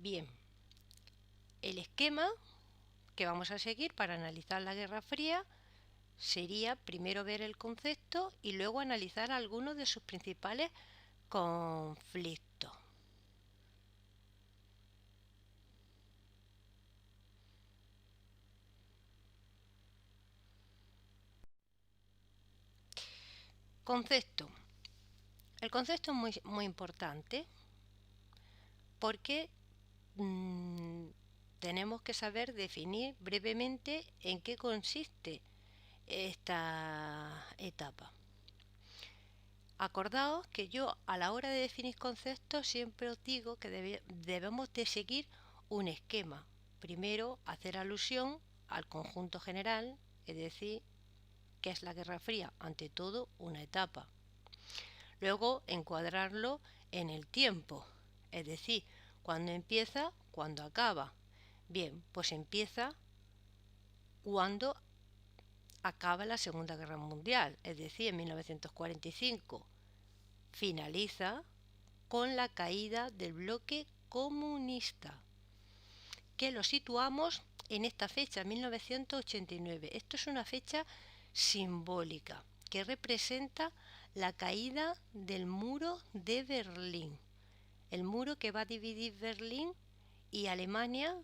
Bien, el esquema que vamos a seguir para analizar la Guerra Fría sería primero ver el concepto y luego analizar algunos de sus principales conflictos. Concepto. El concepto es muy importante porque tenemos que saber definir brevemente en qué consiste esta etapa. Acordaos que yo a la hora de definir conceptos siempre os digo que debemos de seguir un esquema. Primero, hacer alusión al conjunto general, es decir, que es la Guerra Fría, ante todo una etapa. Luego, encuadrarlo en el tiempo, es decir, cuándo empieza, cuándo acaba. Bien, pues empieza cuando acaba la Segunda Guerra Mundial, es decir, en 1945. Finaliza con la caída del bloque comunista, que lo situamos en esta fecha, 1989. Esto es una fecha simbólica que representa la caída del muro de Berlín, el muro que va a dividir Berlín y Alemania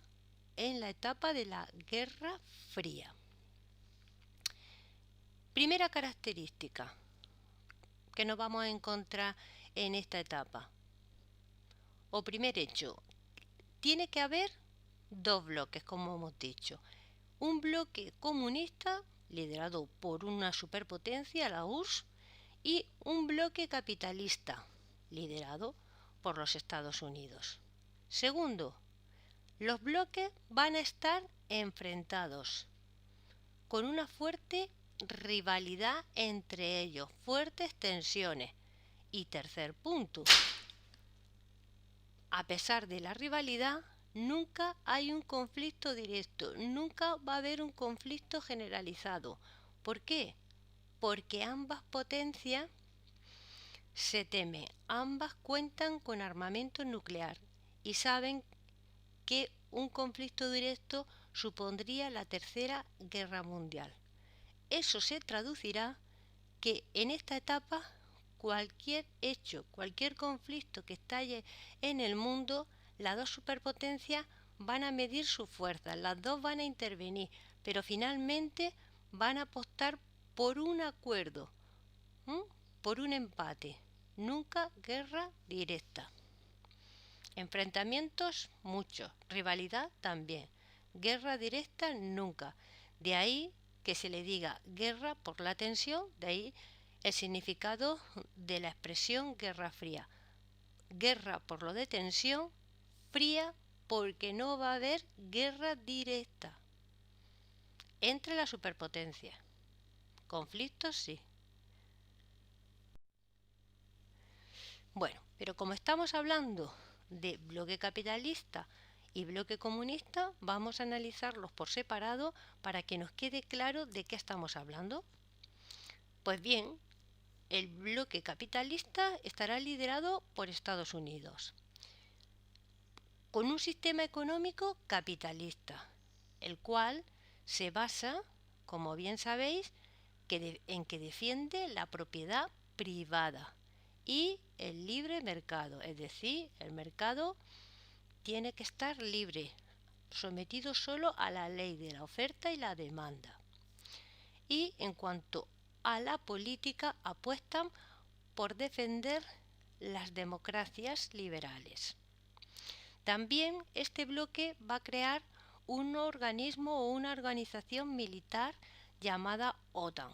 en la etapa de la Guerra Fría. Primera característica que nos vamos a encontrar en esta etapa, o primer hecho, tiene que haber dos bloques, como hemos dicho. Un bloque comunista, liderado por una superpotencia, la URSS, y un bloque capitalista, liderado por los Estados Unidos. Segundo, los bloques van a estar enfrentados, con una fuerte rivalidad entre ellos, fuertes tensiones. Y tercer punto, a pesar de la rivalidad, nunca hay un conflicto directo, nunca va a haber un conflicto generalizado. ¿Por qué? Porque ambas potencias se teme, ambas cuentan con armamento nuclear y saben que un conflicto directo supondría la Tercera Guerra Mundial. Eso se traducirá que en esta etapa cualquier hecho, cualquier conflicto que estalle en el mundo, las dos superpotencias van a medir su fuerza, las dos van a intervenir, pero finalmente van a apostar por un acuerdo, por un empate, nunca guerra directa. Enfrentamientos muchos, rivalidad también, guerra directa nunca. De ahí que se le diga guerra por la tensión, de ahí el significado de la expresión Guerra Fría. Guerra por lo de tensión, fría porque no va a haber guerra directa entre las superpotencias. Conflictos sí. Bueno, pero como estamos hablando de bloque capitalista y bloque comunista, vamos a analizarlos por separado para que nos quede claro de qué estamos hablando. Pues bien, el bloque capitalista estará liderado por Estados Unidos, con un sistema económico capitalista, el cual se basa, como bien sabéis, en que defiende la propiedad privada y el libre mercado, es decir, el mercado tiene que estar libre, sometido solo a la ley de la oferta y la demanda. Y en cuanto a la política, apuestan por defender las democracias liberales. También este bloque va a crear un organismo o una organización militar llamada OTAN.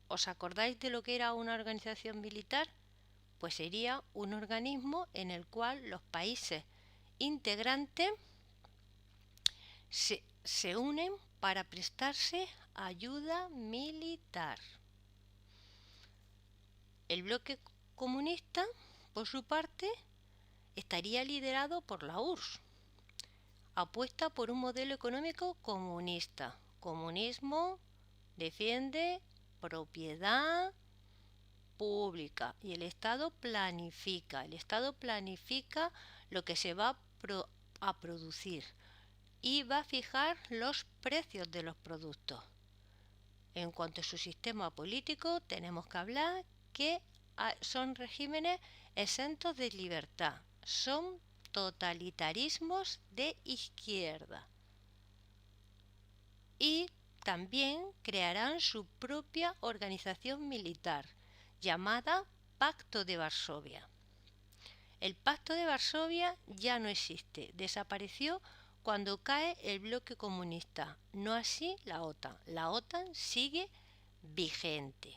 ¿Os acordáis de lo que era una organización militar? Pues sería un organismo en el cual los países integrantes se unen para prestarse ayuda militar. El bloque comunista, por su parte, estaría liderado por la URSS. Apuesta por un modelo económico comunista. Comunismo defiende propiedad pública y el Estado planifica. El Estado planifica lo que se va a a producir y va a fijar los precios de los productos. En cuanto a su sistema político, tenemos que hablar que son regímenes exentos de libertad, son totalitarismos de izquierda y también crearán su propia organización militar llamada Pacto de Varsovia. El Pacto de Varsovia ya no existe, desapareció cuando cae el bloque comunista, no así la OTAN. La OTAN sigue vigente.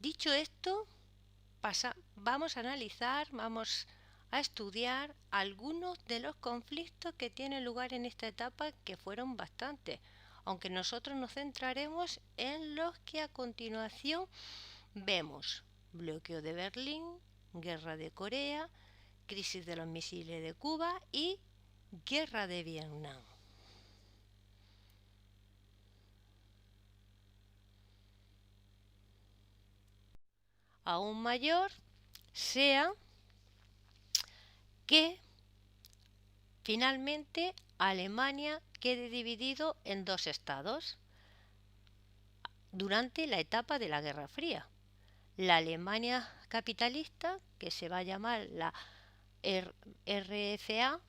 Dicho esto, vamos a analizar, vamos a estudiar algunos de los conflictos que tienen lugar en esta etapa, que fueron bastantes, aunque nosotros nos centraremos en los que a continuación vemos: bloqueo de Berlín, guerra de Corea, crisis de los misiles de Cuba y guerra de Vietnam. Aún mayor sea que finalmente Alemania quede dividido en dos estados durante la etapa de la Guerra Fría. La Alemania capitalista, que se va a llamar la RFA,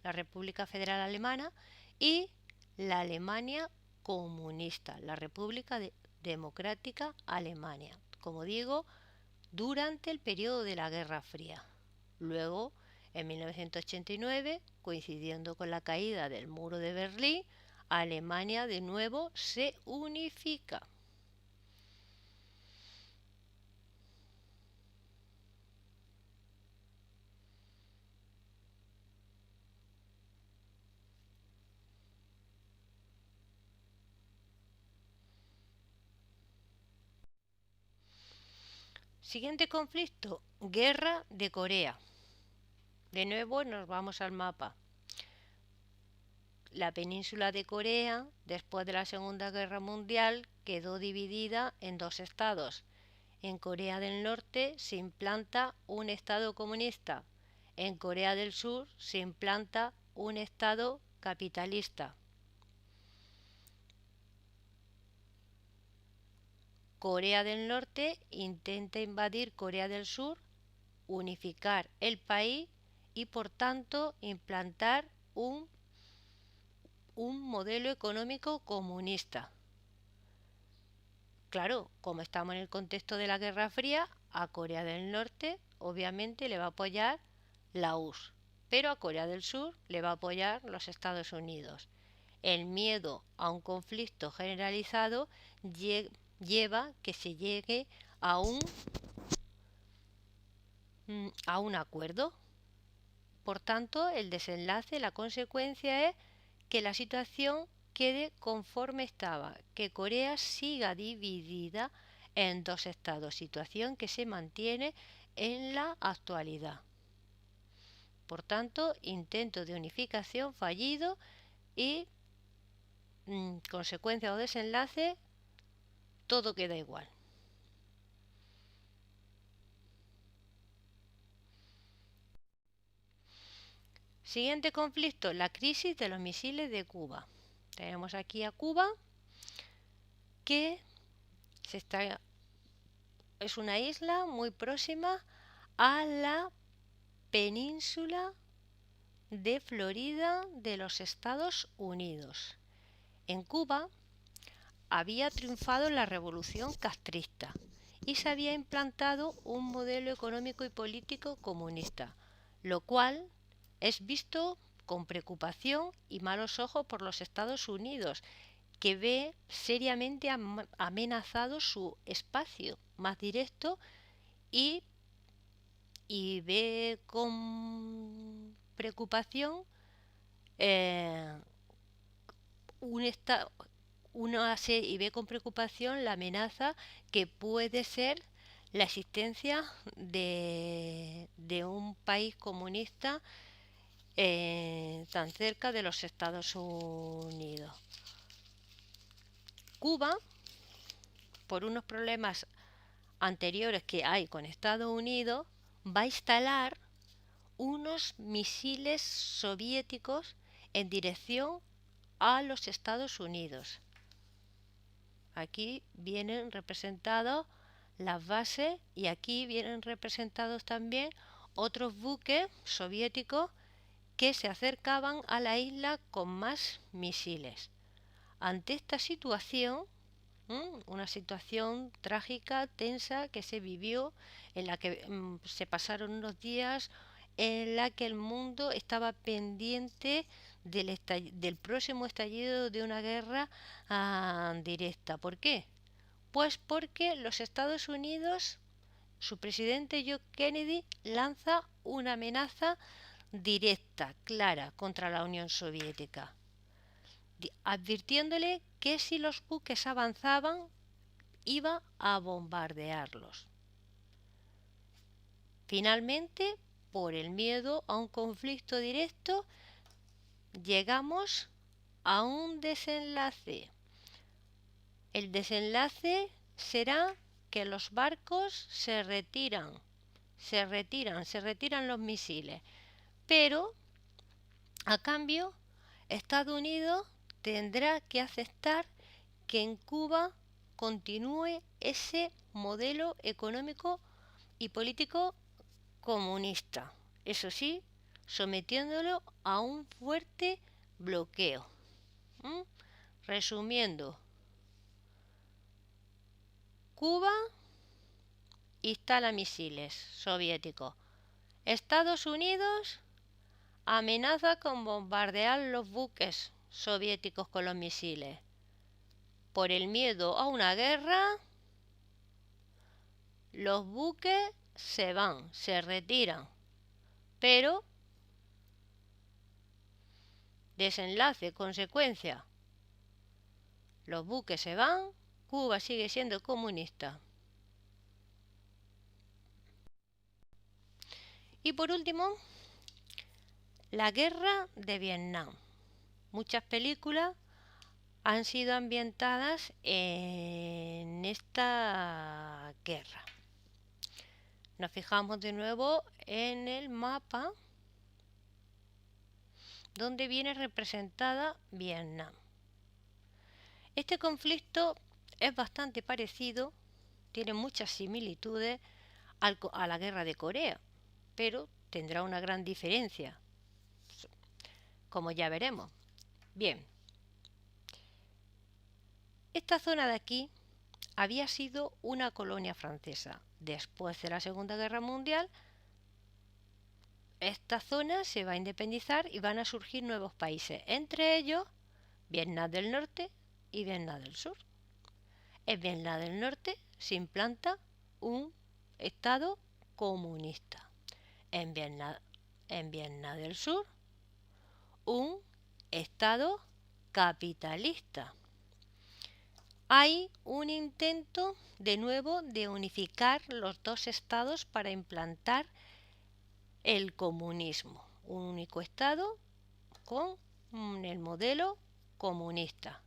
la República Federal Alemana, y la Alemania comunista, la República Democrática Alemania. Como digo, durante el periodo de la Guerra Fría. Luego, en 1989, coincidiendo con la caída del muro de Berlín, Alemania de nuevo se unifica. Siguiente conflicto: Guerra de Corea. De nuevo nos vamos al mapa. La península de Corea, después de la Segunda Guerra Mundial, quedó dividida en dos estados. En Corea del Norte se implanta un estado comunista. En Corea del Sur se implanta un estado capitalista. Corea del Norte intenta invadir Corea del Sur, unificar el país y por tanto implantar un modelo económico comunista. Claro, como estamos en el contexto de la Guerra Fría, a Corea del Norte obviamente le va a apoyar la URSS, pero a Corea del Sur le va a apoyar los Estados Unidos. El miedo a un conflicto generalizado lleva que se llegue a un acuerdo. Por tanto, el desenlace, la consecuencia es que la situación quede conforme estaba, que Corea siga dividida en dos estados, situación que se mantiene en la actualidad. Por tanto, intento de unificación fallido y consecuencia o desenlace, todo queda igual. Siguiente conflicto: la crisis de los misiles de Cuba. Tenemos aquí a Cuba, que es una isla muy próxima a la península de Florida de los Estados Unidos. En Cuba había triunfado la revolución castrista y se había implantado un modelo económico y político comunista, lo cual es visto con preocupación y malos ojos por los Estados Unidos, que ve seriamente amenazado su espacio más directo y ve con preocupación y ve con preocupación la amenaza que puede ser la existencia de un país comunista tan cerca de los Estados Unidos. Cuba por unos problemas anteriores que hay con Estados Unidos, va a instalar unos misiles soviéticos en dirección a los Estados Unidos. Aquí vienen representados las bases y aquí vienen representados también otros buques soviéticos que se acercaban a la isla con más misiles. Ante esta situación, una situación trágica, tensa, que se vivió, en la que se pasaron unos días en la que el mundo estaba pendiente del próximo estallido de una guerra directa. ¿Por qué? Pues porque los Estados Unidos, su presidente John Kennedy, lanza una amenaza directa, clara, contra la Unión Soviética, advirtiéndole que si los buques avanzaban, iba a bombardearlos. Finalmente, por el miedo a un conflicto directo, llegamos a un desenlace. El desenlace será que los barcos se retiran los misiles, pero a cambio Estados Unidos tendrá que aceptar que en Cuba continúe ese modelo económico y político comunista, eso sí, sometiéndolo a un fuerte bloqueo. Resumiendo, Cuba instala misiles soviéticos. Estados Unidos amenaza con bombardear los buques soviéticos con los misiles. Por el miedo a una guerra, los buques se van, se retiran. Pero, desenlace, consecuencia, los buques se van, Cuba sigue siendo comunista. Y por último, la guerra de Vietnam. Muchas películas han sido ambientadas en esta guerra. Nos fijamos de nuevo en el mapa donde viene representada Vietnam. Este conflicto es bastante parecido, tiene muchas similitudes a la guerra de Corea, pero tendrá una gran diferencia, como ya veremos. Bien, esta zona de aquí había sido una colonia francesa. Después de la Segunda Guerra Mundial, esta zona se va a independizar y van a surgir nuevos países, entre ellos Vietnam del Norte y Vietnam del Sur. En Vietnam del Norte se implanta un Estado comunista. En Vietnam del Sur, un Estado capitalista. Hay un intento de nuevo de unificar los dos estados para implantar el comunismo. Un único estado con el modelo comunista.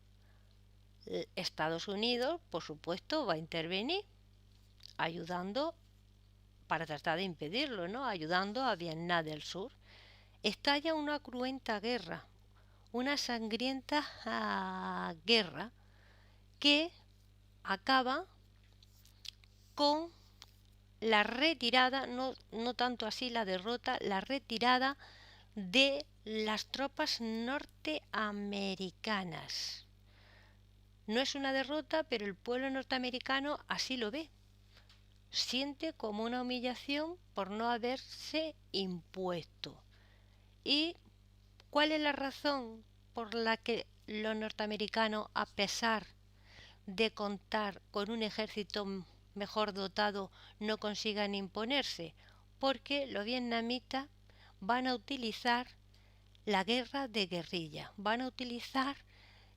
Estados Unidos, por supuesto, va a intervenir ayudando para tratar de impedirlo, ¿no? Ayudando a Vietnam del Sur. Estalla una cruenta guerra, una sangrienta guerra que acaba con la retirada, no tanto así la derrota, la retirada de las tropas norteamericanas. No es una derrota, pero el pueblo norteamericano así lo ve. Siente como una humillación por no haberse impuesto. ¿Y cuál es la razón por la que los norteamericanos, a pesar de contar con un ejército mejor dotado, no consigan imponerse? Porque los vietnamitas van a utilizar la guerra de guerrilla, van a utilizar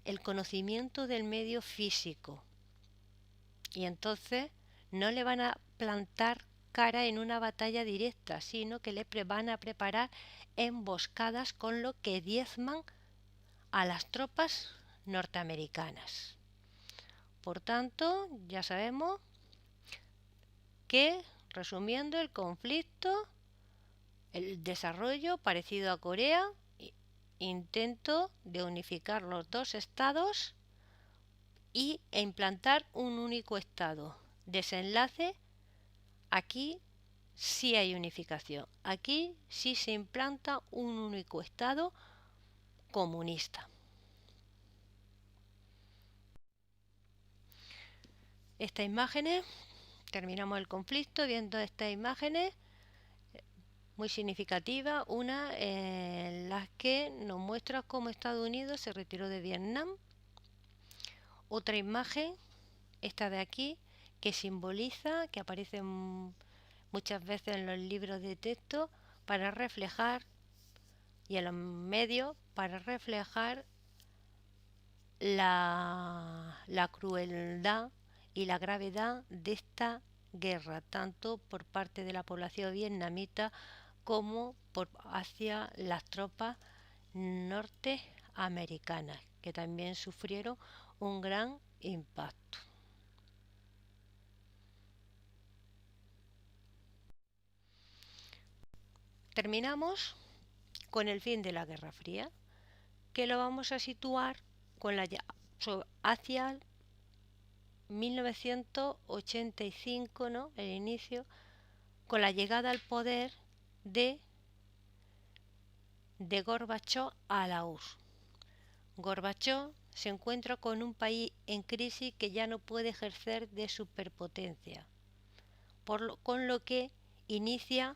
el conocimiento del medio físico y entonces no le van a plantar cara en una batalla directa, sino que le van a preparar emboscadas con lo que diezman a las tropas norteamericanas. Por tanto, ya sabemos que, resumiendo, el conflicto, el desarrollo parecido a Corea, intento de unificar los dos estados e implantar un único estado. Desenlace, aquí sí hay unificación, aquí sí se implanta un único estado comunista. Estas imágenes, terminamos el conflicto viendo estas imágenes muy significativas, una en las que nos muestra cómo Estados Unidos se retiró de Vietnam. Otra imagen, esta de aquí, que simboliza, que aparece muchas veces en los libros de texto para reflejar, y en los medios para reflejar la crueldad y la gravedad de esta guerra, tanto por parte de la población vietnamita como hacia las tropas norteamericanas, que también sufrieron un gran impacto. Terminamos con el fin de la Guerra Fría, que lo vamos a situar hacia 1985, ¿no? El inicio, con la llegada al poder de Gorbachov a la URSS. Gorbachov se encuentra con un país en crisis que ya no puede ejercer de superpotencia, con lo que inicia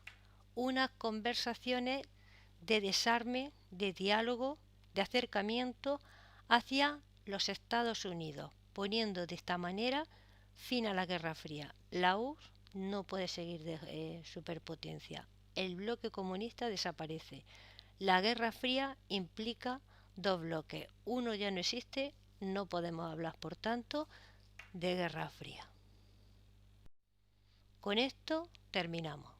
unas conversaciones de desarme, de diálogo, de acercamiento hacia los Estados Unidos, poniendo de esta manera fin a la Guerra Fría. La URSS no puede seguir de superpotencia. El bloque comunista desaparece. La Guerra Fría implica dos bloques. Uno ya no existe, no podemos hablar, por tanto, de Guerra Fría. Con esto terminamos.